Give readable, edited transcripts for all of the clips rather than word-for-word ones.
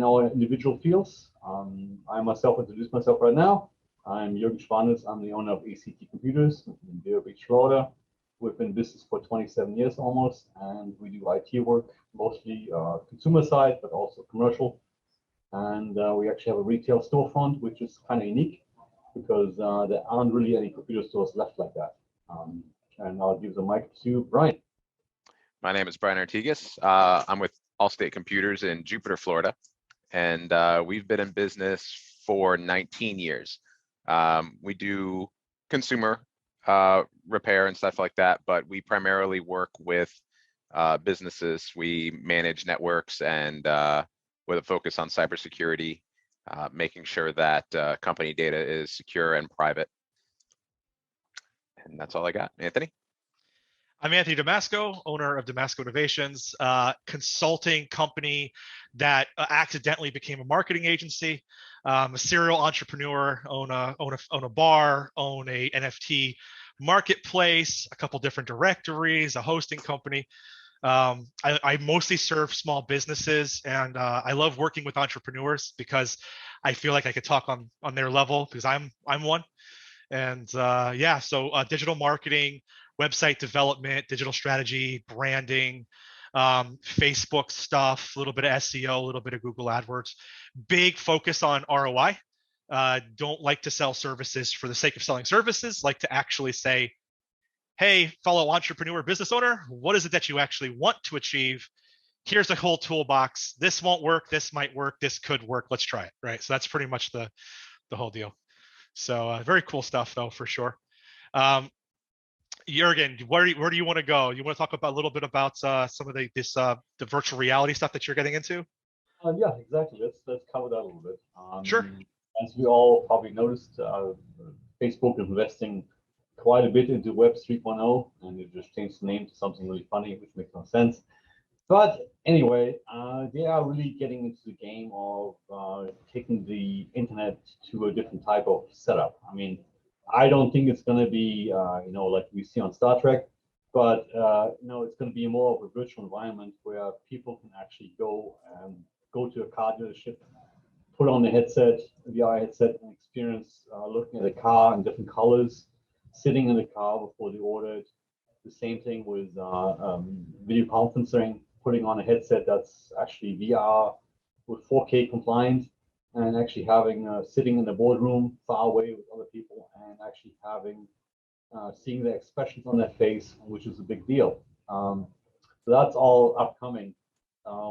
our individual fields. I myself introduce myself right now. I'm Jürgen Schwanitz. I'm the owner of ALLSTATE Computers in Vero Beach, Florida. We've been in business for 27 years almost, and we do IT work, mostly consumer side, but also commercial. And we actually have a retail storefront, which is kind of unique because there aren't really any computer stores left like that. And I'll give the mic to Brian. My name is Brian Artigas. I'm with ALLSTATE Computers in Jupiter, Florida, and we've been in business for 19 years. We do consumer repair and stuff like that, but we primarily work with businesses. We manage networks and with a focus on cybersecurity, making sure that company data is secure and private. And that's all I got. Anthony? I'm Anthony Damasco, owner of DAMASCO Innovations, consulting company that accidentally became a marketing agency. I'm a serial entrepreneur, own a bar, own a NFT marketplace, a couple different directories, a hosting company. I mostly serve small businesses, and I love working with entrepreneurs because I feel like I could talk on their level because I'm one. And yeah, so digital marketing, website development, digital strategy, branding, Facebook stuff, a little bit of SEO, a little bit of Google AdWords. Big focus on ROI. Don't like to sell services for the sake of selling services. Like to actually say, hey, fellow entrepreneur, business owner, what is it that you actually want to achieve? Here's a whole toolbox. This won't work. This might work. This could work. Let's try it. Right. So that's pretty much the whole deal. So very cool stuff, though, for sure. Jürgen, where do you want to go? You want to talk about a little bit about some of the virtual reality stuff that you're getting into? Yeah, exactly. Let's cover that a little bit. Sure. As we all probably noticed, Facebook is investing quite a bit into Web 3.0, and it just changed the name to something really funny, which makes no sense. But anyway, they are really getting into the game of taking the internet to a different type of setup. I mean, I don't think it's going to be, like we see on Star Trek, but it's going to be more of a virtual environment where people can actually go to a car dealership, put on the headset, VR headset, and experience looking at a car in different colors, sitting in the car before they order it. The same thing with video conferencing, putting on a headset that's actually VR with 4K compliant, and actually having sitting in the boardroom far away with other people and actually having seeing the expressions on their face, which is a big deal. So that's all upcoming.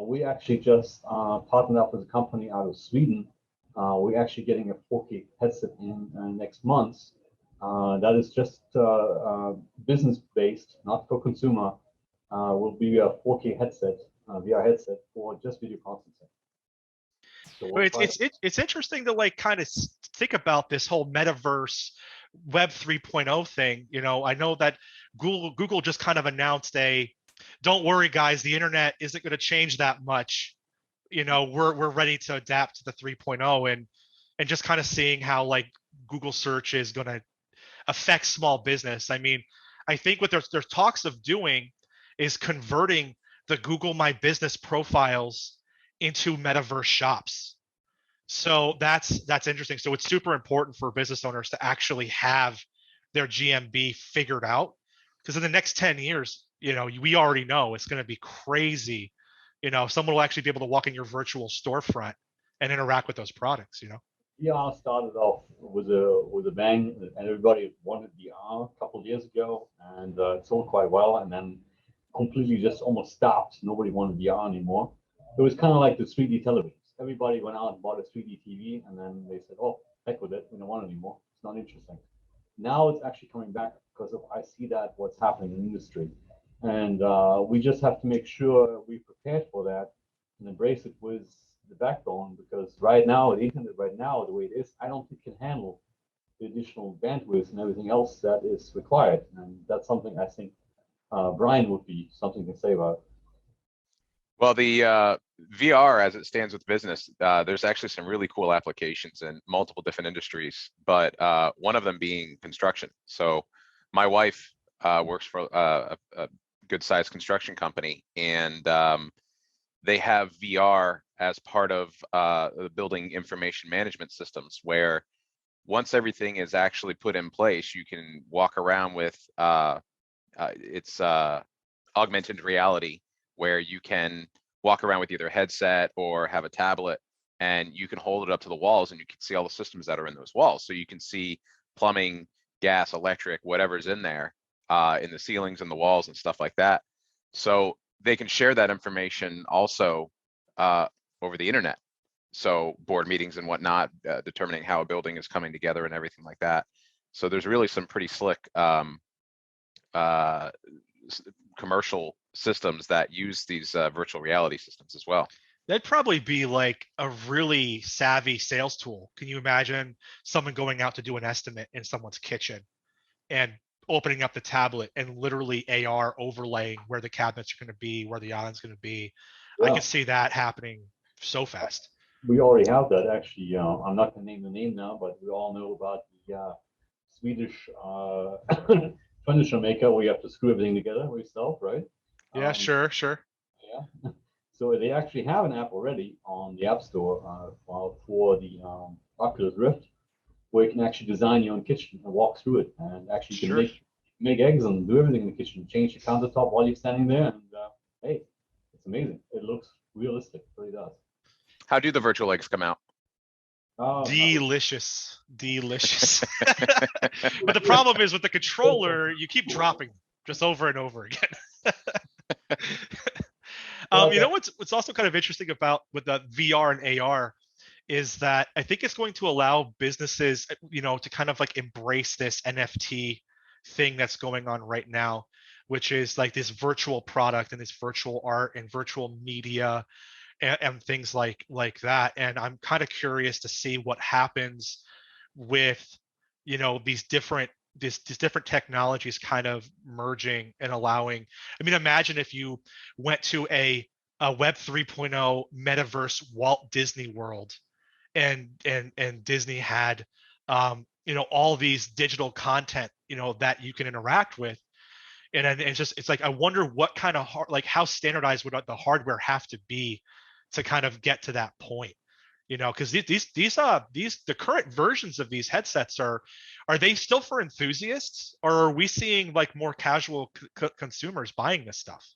We actually just partnered up with a company out of Sweden. We're actually getting a 4K headset in next month. That is just business based, not for consumer. Will be a 4K headset, VR headset for just video conferencing. So it's interesting to like kind of think about this whole metaverse Web 3.0 thing. I know that Google just kind of announced don't worry guys, the internet isn't going to change that much. We're ready to adapt to the 3.0 and just kind of seeing how like Google search is going to affect small business. I mean, I think what there's talks of doing is converting the Google My Business profiles into metaverse shops. So that's interesting. So it's super important for business owners to actually have their GMB figured out, because in the next 10 years, we already know it's going to be crazy. Someone will actually be able to walk in your virtual storefront and interact with those products. VR started off with a bang, and everybody wanted VR a couple of years ago, and it sold quite well, and then completely just almost stopped. Nobody wanted VR anymore. It was kind of like the 3D televisions. Everybody went out and bought a 3D TV, and then they said, "Oh, heck with it, we don't want it anymore. It's not interesting." Now it's actually coming back because I see that what's happening in the industry, and we just have to make sure we're prepared for that and embrace it with the backbone, because right now the internet the way it is, I don't think it can handle the additional bandwidth and everything else that is required, and that's something I think Brian would be something to say about. Well, the VR as it stands with business, there's actually some really cool applications in multiple different industries, but one of them being construction. So my wife works for a good sized construction company, and they have VR as part of the building information management systems, where once everything is actually put in place, you can walk around with it's augmented reality, where you can walk around with either a headset or have a tablet, and you can hold it up to the walls and you can see all the systems that are in those walls. So you can see plumbing, gas, electric, whatever's in there, in the ceilings and the walls and stuff like that. So they can share that information also over the internet. So board meetings and whatnot, determining how a building is coming together and everything like that. So there's really some pretty slick commercial systems that use these virtual reality systems as well. That'd probably be like a really savvy sales tool. Can you imagine someone going out to do an estimate in someone's kitchen and opening up the tablet and literally AR overlaying where the cabinets are going to be, where the island's going to be? I can see that happening so fast. We already have that, actually. I'm not going to name the name now, but we all know about the Swedish furniture maker where you have to screw everything together yourself, right? Yeah, sure. Yeah. So they actually have an app already on the App Store for the Oculus Rift, where you can actually design your own kitchen and walk through it, and actually you can make eggs and do everything in the kitchen, change the countertop while you're standing there, and hey, it's amazing. It looks realistic, it really does. How do the virtual eggs come out? Delicious. But the problem is with the controller, you keep dropping just over and over again. You know what's also kind of interesting about with the VR and AR is that I think it's going to allow businesses, to kind of like embrace this NFT thing that's going on right now, which is like this virtual product and this virtual art and virtual media and things like that. And I'm kind of curious to see what happens with, these different technologies kind of merging and allowing. I mean, imagine if you went to a Web 3.0 metaverse Walt Disney World, and Disney had all these digital content that you can interact with, and it's like I wonder what kind of how standardized would the hardware have to be to kind of get to that point. Because the current versions of these headsets are they still for enthusiasts, or are we seeing like more casual consumers buying this stuff?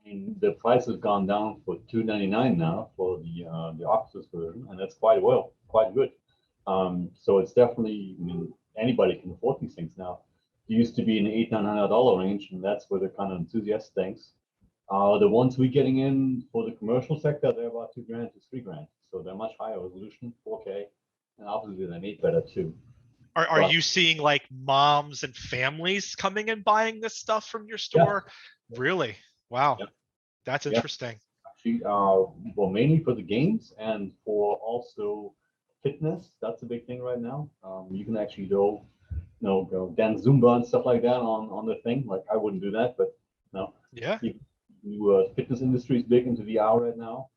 I mean, the price has gone down for $299 now for the Oculus version, and that's quite good. So it's definitely, I mean, anybody can afford these things now. It used to be in the $800-900 range, and that's where the kind of enthusiast things. The ones we're getting in for the commercial sector, they're about $2,000 to $3,000. So they're much higher resolution, 4K, and obviously they made better too. Are you seeing like moms and families coming and buying this stuff from your store? Yeah. Really? Wow. Yeah. That's interesting. Actually, well, mainly for the games and for also fitness. That's a big thing right now. You can actually go dance Zumba and stuff like that on the thing. Like I wouldn't do that, but no. Yeah. Fitness industry is big into VR right now.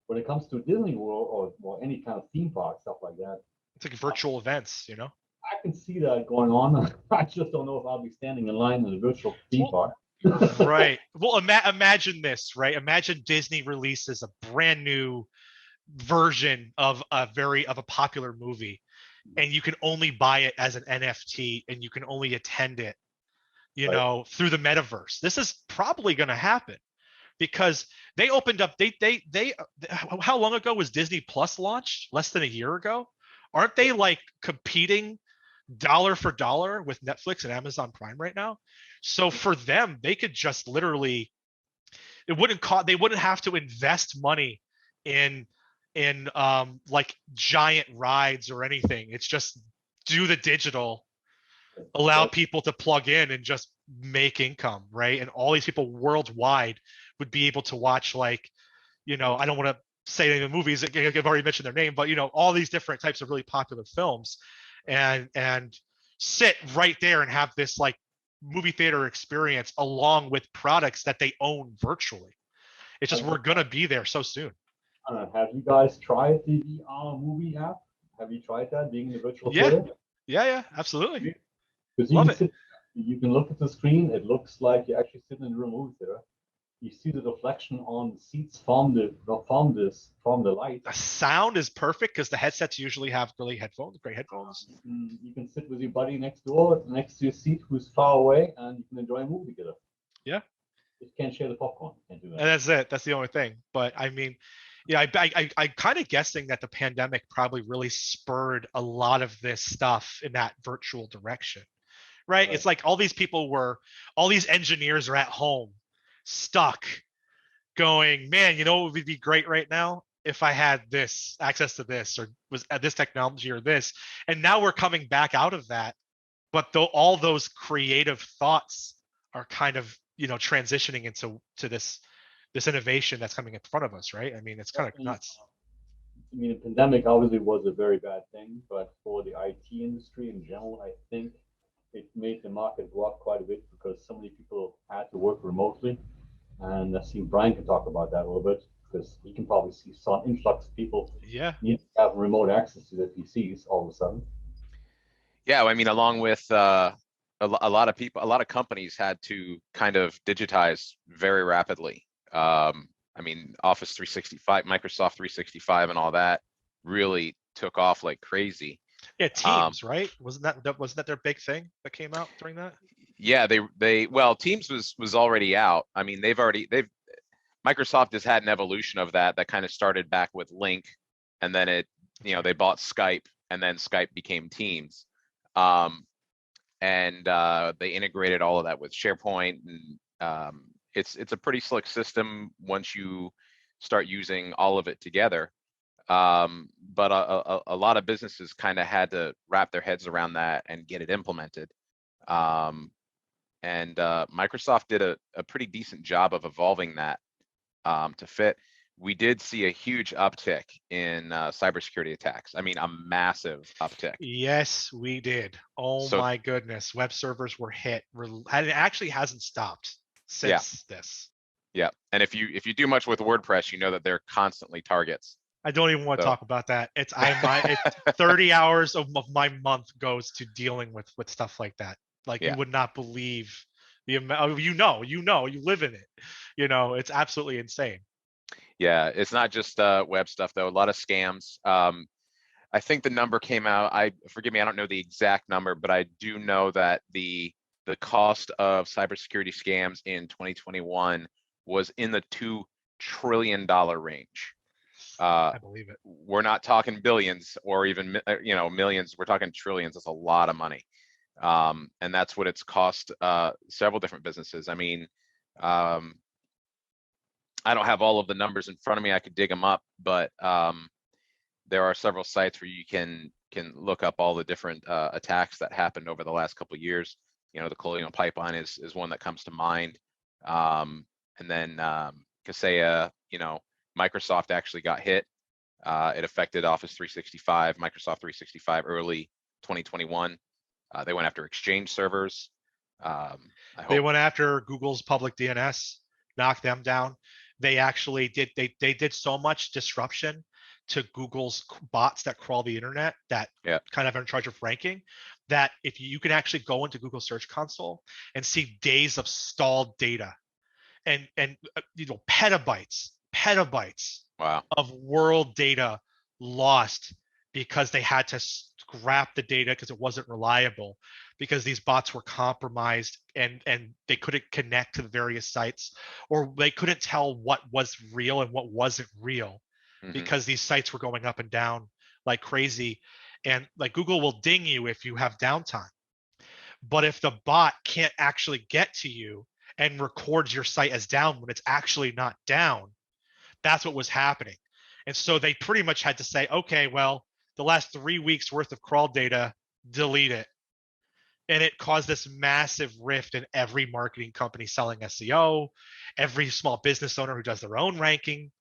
When it comes to Disney World or any kind of theme park, stuff like that. It's like virtual events, I can see that going on. I just don't know if I'll be standing in line in a virtual theme park. Right. Well, imagine this, right? Imagine Disney releases a brand new version of a popular movie, and you can only buy it as an NFT, and you can only attend it, through the metaverse. This is probably going to happen because they opened up. How long ago was Disney Plus launched? Less than a year ago. Aren't they like competing dollar for dollar with Netflix and Amazon Prime right now? So for them, they could just literally, they wouldn't have to invest money in like giant rides or anything. It's just do the digital, allow people to plug in and just make income, right? And all these people worldwide would be able to watch, like, I don't want to say any of the movies, I've already mentioned their name, but all these different types of really popular films, and sit right there and have this like movie theater experience along with products that they own virtually. It's just we're gonna be there so soon. Have you guys tried the movie app? Have you tried that, being in the virtual theater? Yeah, absolutely. Because you can look at the screen, it looks like you're actually sitting in a real movie theater. you see the reflection on the seats from the light. The sound is perfect because the headsets usually have great headphones. You can sit with your buddy next door, next to your seat, who's far away, and you can enjoy a movie together. Yeah. You can't share the popcorn. Can't do that. And that's it. That's the only thing. But I mean, yeah, I kind of guessing that the pandemic probably really spurred a lot of this stuff in that virtual direction, right? It's like all these engineers are at home, stuck, going, man, you know what would be great right now if I had this access to this or was at this technology or this. And now we're coming back out of that, but though all those creative thoughts are kind of transitioning into this innovation that's coming in front of us, right? I mean, it's kind of nuts. I mean, the pandemic obviously was a very bad thing, but for the IT industry in general, I think it made the market go up quite a bit because so many people had to work remotely. And I see Brian can talk about that a little bit because he can probably see some influx of people need to have remote access to their PCs all of a sudden. Yeah, I mean, along with a lot of people, a lot of companies had to kind of digitize very rapidly. I mean, Office 365, Microsoft 365 and all that really took off like crazy. Yeah, Teams, right? Wasn't that their big thing that came out during that? Yeah, well, Teams was already out. I mean, Microsoft has had an evolution of that kind of started back with Link, and then they bought Skype, and then Skype became Teams. And they integrated all of that with SharePoint, and it's a pretty slick system once you start using all of it together. But a lot of businesses kind of had to wrap their heads around that and get it implemented. And Microsoft did a pretty decent job of evolving that to fit. We did see a huge uptick in cybersecurity attacks. I mean, a massive uptick. Yes, we did. Oh my goodness, web servers were hit. And it actually hasn't stopped since this. Yeah, and if you do much with WordPress, you know that they're constantly targets. I don't even want to talk about that. It's 30 hours of my month goes to dealing with stuff like that. Like you would not believe the amount. You live in it. It's absolutely insane. Yeah, it's not just web stuff though. A lot of scams. I think the number came out. Forgive me, I don't know the exact number, but I do know that the cost of cybersecurity scams in 2021 was in the $2 trillion range. I believe it. We're not talking billions or even millions. We're talking trillions. That's a lot of money, and that's what it's cost several different businesses. I mean, I don't have all of the numbers in front of me. I could dig them up, but there are several sites where you can look up all the different attacks that happened over the last couple of years. The Colonial Pipeline is one that comes to mind, and then Kaseya. Microsoft actually got hit. It affected Office 365, Microsoft 365 early 2021. They went after Exchange servers. They went after Google's public DNS, knocked them down. They actually did. They did so much disruption to Google's bots that crawl the internet that kind of are in charge of ranking, that if you can actually go into Google Search Console and see days of stalled data and petabytes of world data lost because they had to scrap the data because it wasn't reliable, because these bots were compromised and they couldn't connect to the various sites, or they couldn't tell what was real and what wasn't real because these sites were going up and down like crazy. And like Google will ding you if you have downtime, but if the bot can't actually get to you and records your site as down when it's actually not down, that's what was happening. And so they pretty much had to say, okay, well, the last 3 weeks worth of crawl data, delete it. And it caused this massive rift in every marketing company selling SEO, every small business owner who does their own ranking.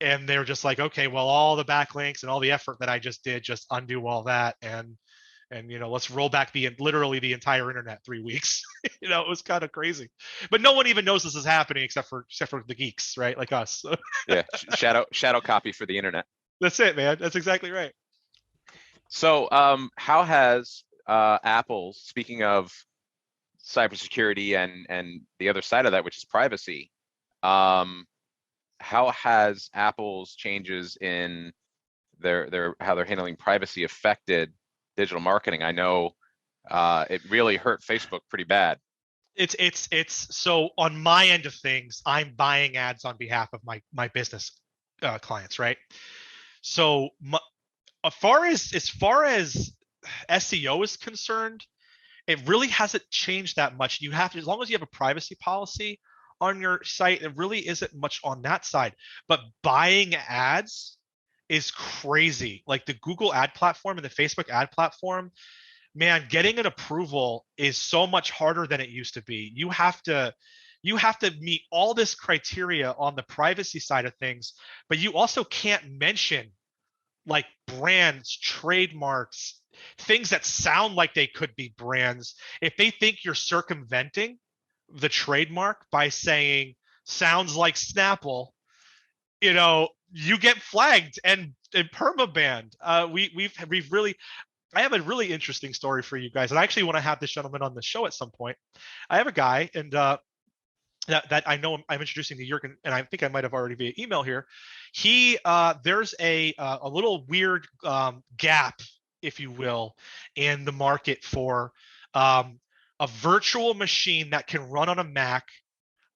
And they're just like, okay, well, all the backlinks and all the effort that I just did, just undo all that. And let's roll back literally the entire internet 3 weeks. It was kind of crazy, but no one even knows this is happening except for the geeks, right? Like us. Yeah. Shadow copy for the internet. That's it, man. That's exactly right. So how has Apple, speaking of cybersecurity and the other side of that, which is privacy, How has Apple's changes in how they're handling privacy affected digital marketing? I know it really hurt Facebook pretty bad. It's so on my end of things, I'm buying ads on behalf of my business clients, right? So as far as SEO is concerned, it really hasn't changed that much. You have to, as long as you have a privacy policy on your site, it really isn't much on that side. But buying ads is crazy. Like the Google ad platform and the Facebook ad platform, man, getting an approval is so much harder than it used to be. You have to meet all this criteria on the privacy side of things, but you also can't mention like brands, trademarks, things that sound like they could be brands. If they think you're circumventing the trademark by saying sounds like Snapple, you get flagged and permabanned. We've really, I have a really interesting story for you guys, and I actually want to have this gentleman on the show at some point. I have a guy, and that I know I'm introducing to Jurgen, and I think I might have already via email here. There's a little weird gap, if you will, in the market for a virtual machine that can run on a Mac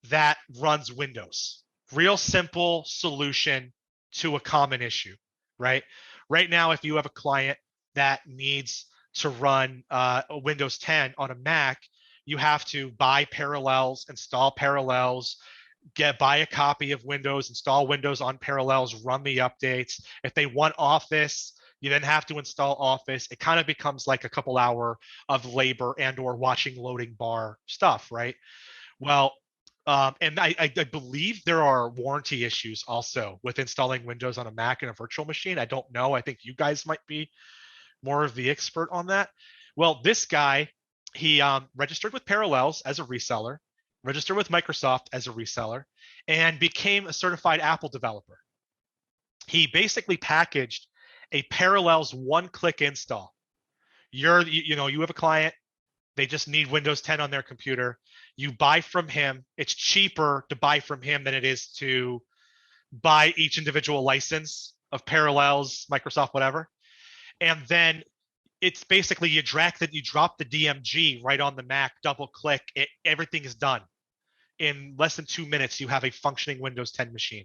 that runs Windows. Real simple solution to a common issue, right? Right now, if you have a client that needs to run a Windows 10 on a Mac, you have to buy Parallels, install Parallels, buy a copy of Windows, install Windows on Parallels, run the updates. If they want Office, you then have to install Office. It kind of becomes like a couple hour of labor and or watching loading bar stuff, right? Well, and I believe there are warranty issues also with installing Windows on a Mac and a virtual machine. I don't know. I think you guys might be more of the expert on that. Well, this guy, he registered with Parallels as a reseller, registered with Microsoft as a reseller, and became a certified Apple developer. He basically packaged a Parallels one-click install. You have a client, they just need Windows 10 on their computer. You buy from him. It's cheaper to buy from him than it is to buy each individual license of Parallels, Microsoft, whatever. And then it's basically you drop the DMG right on the Mac, double click, everything is done. In less than 2 minutes, you have a functioning Windows 10 machine.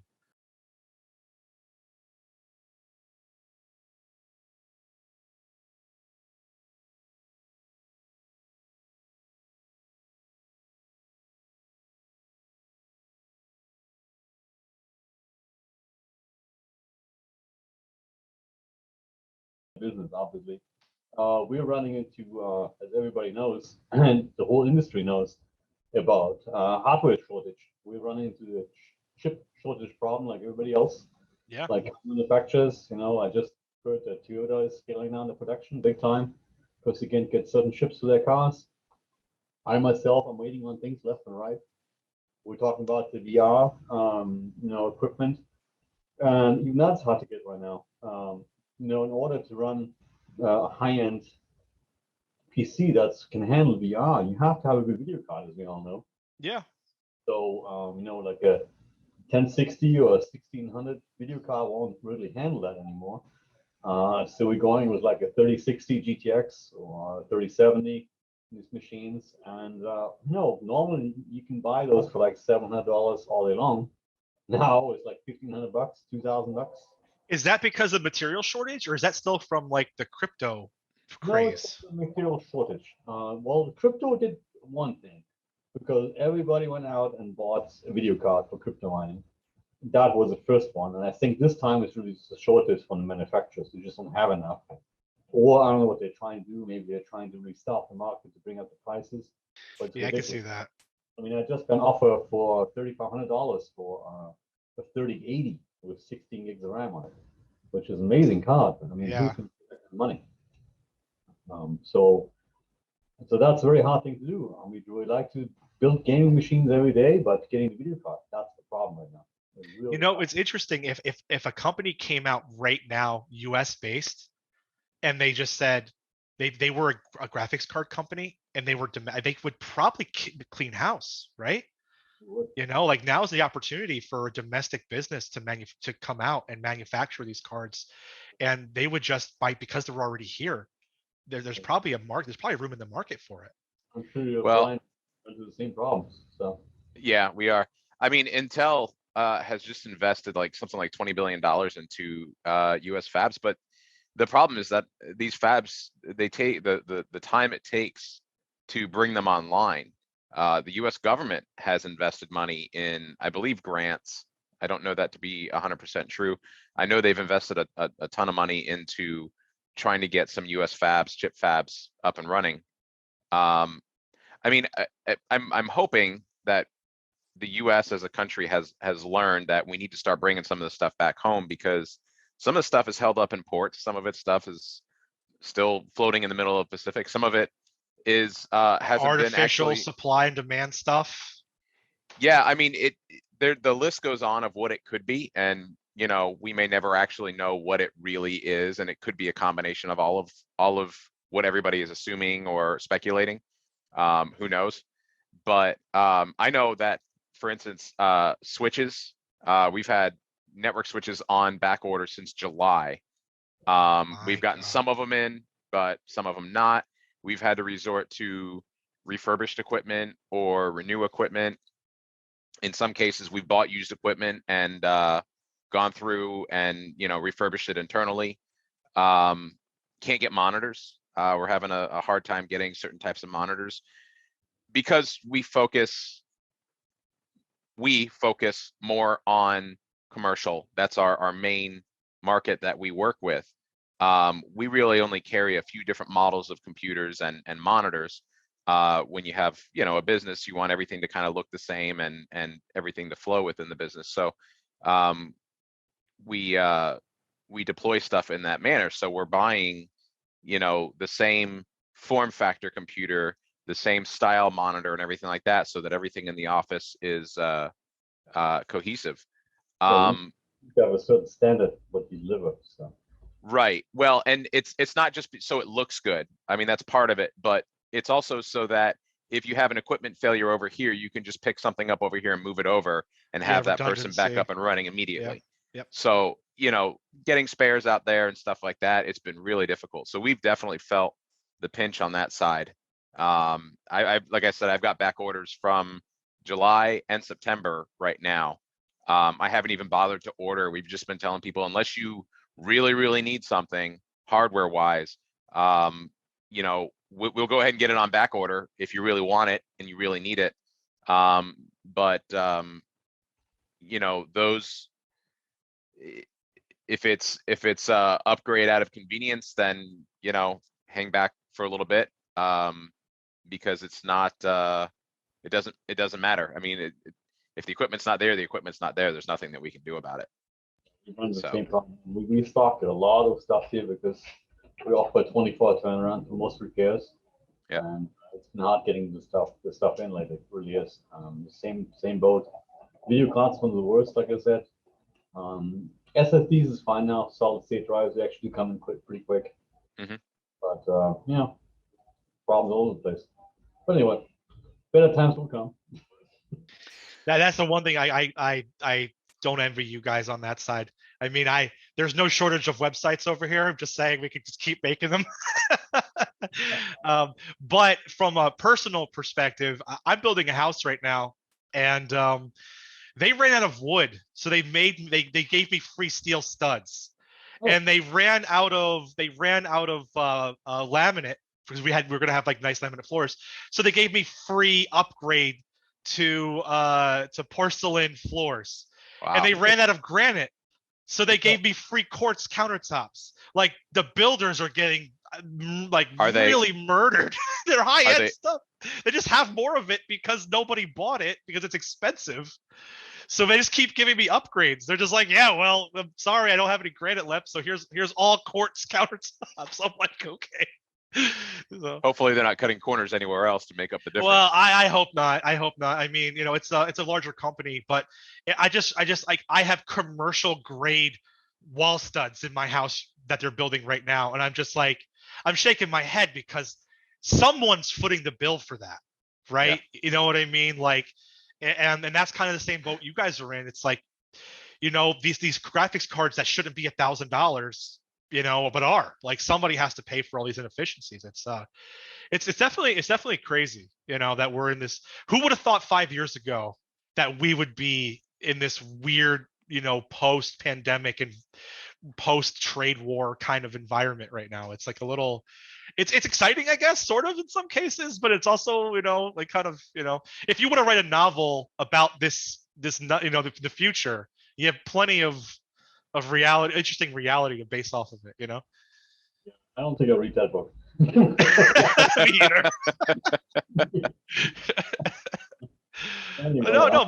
Business, obviously. We're running into, as everybody knows, and the whole industry knows, about hardware shortage. We're running into the chip shortage problem like everybody else. Yeah. Like manufacturers, I just heard that Toyota is scaling down the production big time because they can't get certain chips to their cars. I myself, I'm waiting on things left and right. We're talking about the VR, equipment, and even that's hard to get right now. In order to run a high-end PC that can handle VR, you have to have a good video card, as we all know. Yeah. So, like a 1060 or a 1600 video card won't really handle that anymore. So we're going with like a 3060 GTX or a 3070 these machines, and normally you can buy those for like $700 all day long. Now it's like $1,500, $2,000. Is that because of material shortage, or is that still from like the crypto No, craze? it's a material shortage. Well, the crypto did one thing because everybody went out and bought a video card for crypto mining. That was the first one, and I think this time it's really just a shortage from the manufacturers. They just don't have enough, or I don't know what they're trying to do. Maybe they're trying to restart the market to bring up the prices. But Yeah, I can see that. I mean, I just got an offer for $3,500 for a 3080 with 16 gigs of RAM on it, which is an amazing card. I mean, Yeah. who can spend that money? So that's a very hard thing to do. We would like to build gaming machines every day, but getting the video card, that's the problem right now. Really It's interesting if a company came out right now, US based, and they just said they were a graphics card company and they would probably clean house, right? You know, like now is the opportunity for a domestic business to come out and manufacture these cards, and they would just buy because they're already here. There's probably a market. There's probably room in the market for it. I'm sure you're Well, blind into the same problems. So yeah, we are. I mean, Intel has just invested like something like $20 billion into US fabs, but the problem is that these fabs, they take the time it takes to bring them online. The US government has invested money in, I believe, grants. I don't know that to be 100% true. I know they've invested a ton of money into trying to get some US fabs, chip fabs up and running. I mean, I'm hoping that the US as a country has learned that we need to start bringing some of the stuff back home, because some of the stuff is held up in ports. Some of its stuff is still floating in the middle of the Pacific. Some of it is hasn't been Artificial actually. supply and demand stuff. Yeah, I mean, the list goes on of what it could be, and you know, we may never actually know what it really is, and it could be a combination of all of what everybody is assuming or speculating. Who knows? But I know that, for instance, switches, we've had network switches on back order since July. We've gotten God. some of them in, but some of them not. We've had to resort to refurbished equipment or renew equipment. In some cases, we've bought used equipment and gone through and, you know, refurbished it internally. Can't get monitors. We're having a hard time getting certain types of monitors because we focus more on commercial. That's our main market that we work with. We really only carry a few different models of computers and monitors. When you have, you know, a business, you want everything to kind of look the same and everything to flow within the business. So we deploy stuff in that manner. So we're buying, you know, the same form factor computer, the same style monitor and everything like that, so that everything in the office is cohesive. you have a certain standard what you deliver. So Right. Well, and it's not just so it looks good. I mean, that's part of it, but it's also so that if you have an equipment failure over here, you can just pick something up over here and move it over and have that person back redundancy. up and running immediately. Yep. So, you know, getting spares out there and stuff like that, it's been really difficult. So we've definitely felt the pinch on that side. I like I said, I've got back orders from July and September right now. I haven't even bothered to order. We've just been telling people, unless you really need something hardware wise, you know, we'll go ahead and get it on back order if you really want it and you really need it. But you know, those, if it's upgrade out of convenience, then, you know, hang back for a little bit, because it's not it doesn't matter. I mean, if the equipment's not there, the equipment's not there. There's nothing that we can do about it. we run the So. same problem. We stock a lot of stuff here because we offer 24 turnaround for most repairs. Yeah. And it's been hard getting the stuff in, like it really is. The same boat. Video cards one of the worst, like I said. SSDs is fine now. Solid state drives actually come in pretty quick. Mhm. But you know, problems all over the place. But anyway, better times will come. That's the one thing I don't envy you guys on that side. I mean, there's no shortage of websites over here. I'm just saying we could just keep making them. But from a personal perspective, I'm building a house right now, and they ran out of wood, so they gave me free steel studs, and they ran out of laminate because we were gonna have like nice laminate floors, so they gave me free upgrade to porcelain floors. Wow. And they ran out of granite, so they gave me free quartz countertops. Like, the builders are getting really murdered. They're high-end stuff. They just have more of it because nobody bought it because it's expensive. So they just keep giving me upgrades. They're just like, yeah, well, I'm sorry, I don't have any granite left, so here's all quartz countertops. I'm like, okay. So, hopefully they're not cutting corners anywhere else to make up the difference. well, I hope not. I hope not. I mean, you know, it's a larger company, but I just like, I have commercial grade wall studs in my house that they're building right now, and I'm just like, I'm shaking my head because someone's footing the bill for that, right? Yeah. You know what I mean? Like, And that's kind of the same boat you guys are in. It's like, you know, these graphics cards that shouldn't be $1,000, you know, but are like, somebody has to pay for all these inefficiencies. It's definitely crazy, you know, that we're in this. Who would have thought 5 years ago that we would be in this weird, you know, post-pandemic and post-trade war kind of environment right now? It's like a little, it's exciting, I guess, sort of in some cases, but it's also, you know, like kind of, you know, if you want to write a novel about this, you know, the future, you have plenty of reality, interesting reality to base off of it, you know. I don't think I'll read that book. Me either. Anyway, No,